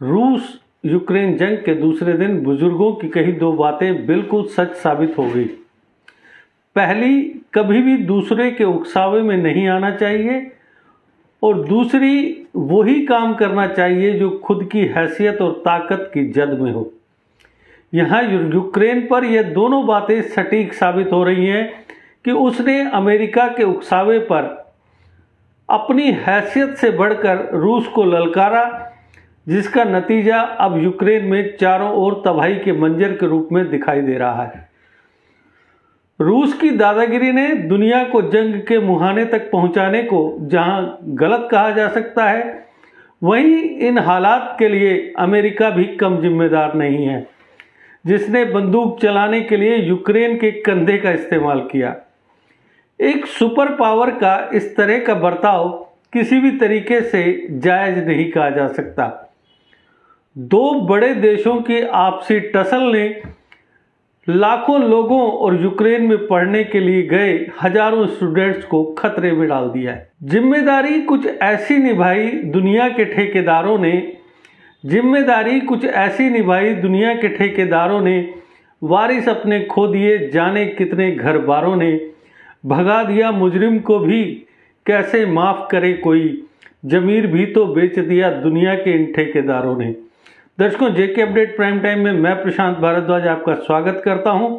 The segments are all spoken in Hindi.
रूस यूक्रेन जंग के दूसरे दिन बुजुर्गों की कही दो बातें बिल्कुल सच साबित हो गई। पहली, कभी भी दूसरे के उकसावे में नहीं आना चाहिए, और दूसरी, वही काम करना चाहिए जो खुद की हैसियत और ताकत की जद में हो। यहाँ यूक्रेन पर यह दोनों बातें सटीक साबित हो रही हैं कि उसने अमेरिका के उकसावे पर अपनी हैसियत से बढ़कर रूस को ललकारा, जिसका नतीजा अब यूक्रेन में चारों ओर तबाही के मंजर के रूप में दिखाई दे रहा है। रूस की दादागिरी ने दुनिया को जंग के मुहाने तक पहुंचाने को जहां गलत कहा जा सकता है, वहीं इन हालात के लिए अमेरिका भी कम जिम्मेदार नहीं है, जिसने बंदूक चलाने के लिए यूक्रेन के कंधे का इस्तेमाल किया। एक सुपर पावर का इस तरह का बर्ताव किसी भी तरीके से जायज नहीं कहा जा सकता। दो बड़े देशों की आपसी टसल ने लाखों लोगों और यूक्रेन में पढ़ने के लिए गए हजारों स्टूडेंट्स को खतरे में डाल दिया है। जिम्मेदारी कुछ ऐसी निभाई दुनिया के ठेकेदारों ने, वारिस अपने खो दिए जाने कितने घर बारों ने, भगा दिया मुजरिम को भी कैसे माफ़ करे कोई, जमीर भी तो बेच दिया दुनिया के इन ठेकेदारों ने। दर्शकों, जेके अपडेट प्राइम टाइम में मैं प्रशांत भारद्वाज आपका स्वागत करता हूं।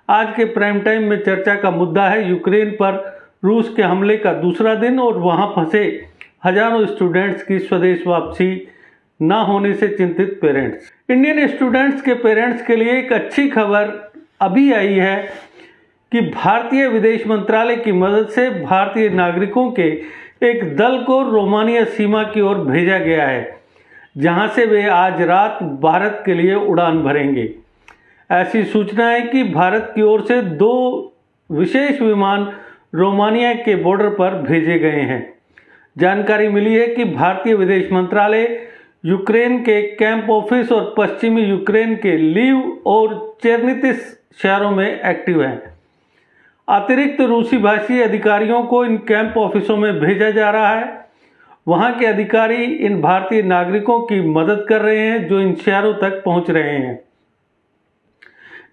आज के प्राइम टाइम में चर्चा का मुद्दा है यूक्रेन पर रूस के हमले का दूसरा दिन और वहां फंसे हजारों स्टूडेंट्स की स्वदेश वापसी ना होने से चिंतित पेरेंट्स। इंडियन स्टूडेंट्स के पेरेंट्स के लिए एक अच्छी खबर अभी आई है कि भारतीय विदेश मंत्रालय की मदद से भारतीय नागरिकों के एक दल को रोमानिया सीमा की ओर भेजा गया है, जहां से वे आज रात भारत के लिए उड़ान भरेंगे। ऐसी सूचना है कि भारत की ओर से 2 विशेष विमान रोमानिया के बॉर्डर पर भेजे गए हैं। जानकारी मिली है कि भारतीय विदेश मंत्रालय यूक्रेन के कैंप ऑफिस और पश्चिमी यूक्रेन के लीव और चेरनितिस शहरों में एक्टिव है। अतिरिक्त रूसी भाषी अधिकारियों को इन कैंप ऑफिसों में भेजा जा रहा है। वहां के अधिकारी इन भारतीय नागरिकों की मदद कर रहे हैं जो इन शहरों तक पहुंच रहे हैं।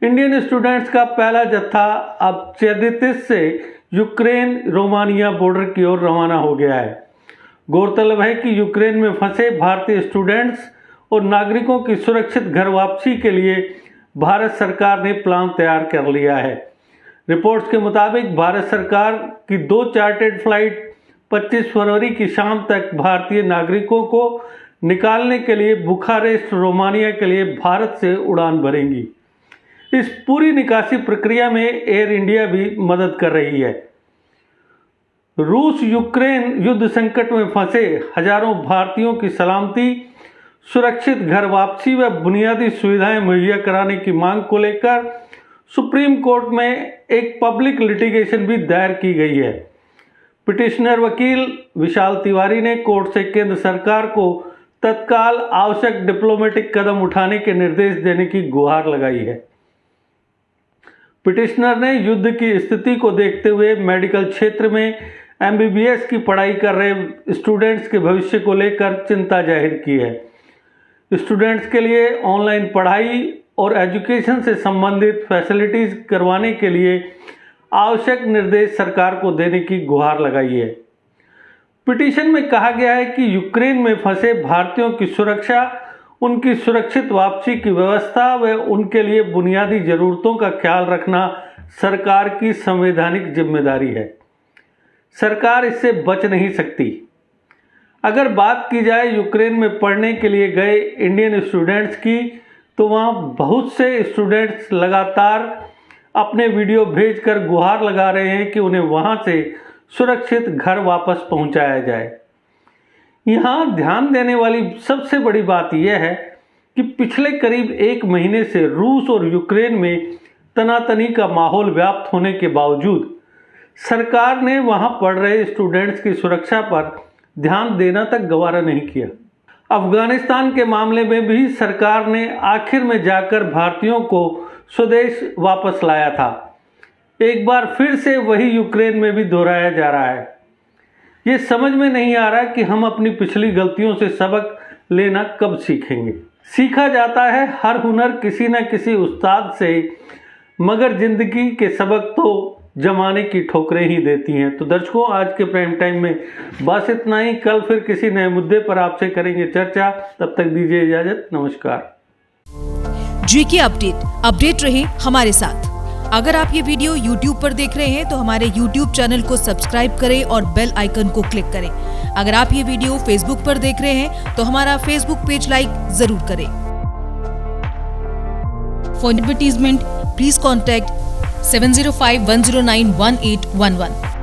इंडियन स्टूडेंट्स का पहला जत्था अब चेरनितिस से यूक्रेन रोमानिया बॉर्डर की ओर रवाना हो गया है। गौरतलब है कि यूक्रेन में फंसे भारतीय स्टूडेंट्स और नागरिकों की सुरक्षित घर वापसी के लिए भारत सरकार ने प्लान तैयार कर लिया है। रिपोर्ट्स के मुताबिक भारत सरकार की 2 चार्टर्ड फ्लाइट 25 फरवरी की शाम तक भारतीय नागरिकों को निकालने के लिए बुखारेस्ट रोमानिया के लिए भारत से उड़ान भरेंगी। इस पूरी निकासी प्रक्रिया में एयर इंडिया भी मदद कर रही है। रूस यूक्रेन युद्ध संकट में फंसे हजारों भारतीयों की सलामती, सुरक्षित घर वापसी व बुनियादी सुविधाएं मुहैया कराने की मांग को लेकर सुप्रीम कोर्ट में एक पब्लिक लिटिगेशन भी दायर की गई है। पिटिशनर वकील विशाल तिवारी ने कोर्ट से केंद्र सरकार को तत्काल आवश्यक डिप्लोमेटिक कदम उठाने के निर्देश देने की गुहार लगाई है। पिटिशनर ने युद्ध की स्थिति को देखते हुए मेडिकल क्षेत्र में MBBS की पढ़ाई कर रहे स्टूडेंट्स के भविष्य को लेकर चिंता जाहिर की है। स्टूडेंट्स के लिए ऑनलाइन पढ़ाई और एजुकेशन से संबंधित फैसिलिटीज करवाने के लिए आवश्यक निर्देश सरकार को देने की गुहार लगाई है। पिटीशन में कहा गया है कि यूक्रेन में फंसे भारतीयों की सुरक्षा, उनकी सुरक्षित वापसी की व्यवस्था व उनके लिए बुनियादी जरूरतों का ख्याल रखना सरकार की संवैधानिक जिम्मेदारी है। सरकार इससे बच नहीं सकती। अगर बात की जाए यूक्रेन में पढ़ने के लिए गए इंडियन स्टूडेंट्स की, तो वहाँ बहुत से स्टूडेंट्स लगातार अपने वीडियो भेजकर गुहार लगा रहे हैं कि उन्हें वहां से सुरक्षित घर वापस पहुंचाया जाए। यहाँ ध्यान देने वाली सबसे बड़ी बात यह है कि पिछले करीब 1 महीने से रूस और यूक्रेन में तनातनी का माहौल व्याप्त होने के बावजूद सरकार ने वहां पढ़ रहे स्टूडेंट्स की सुरक्षा पर ध्यान देना तक गवारा नहीं किया। अफगानिस्तान के मामले में भी सरकार ने आखिर में जाकर भारतीयों को स्वदेश वापस लाया था। एक बार फिर से वही यूक्रेन में भी दोहराया जा रहा है। ये समझ में नहीं आ रहा कि हम अपनी पिछली गलतियों से सबक लेना कब सीखेंगे। सीखा जाता है हर हुनर किसी न किसी उस्ताद से, मगर ज़िंदगी के सबक तो जमाने की ठोकरें ही देती हैं। तो दर्शकों, आज के प्राइम टाइम में बस इतना ही। कल फिर किसी नए मुद्दे पर आपसे करेंगे चर्चा। तब तक दीजिए इजाज़त। नमस्कार। जीके अपडेट रहे हमारे साथ। अगर आप ये वीडियो YouTube पर देख रहे हैं तो हमारे YouTube चैनल को सब्सक्राइब करें और बेल आइकन को क्लिक करें। अगर आप ये वीडियो Facebook पर देख रहे हैं तो हमारा Facebook पेज लाइक जरूर करें। For advertisement please contact 7051091811।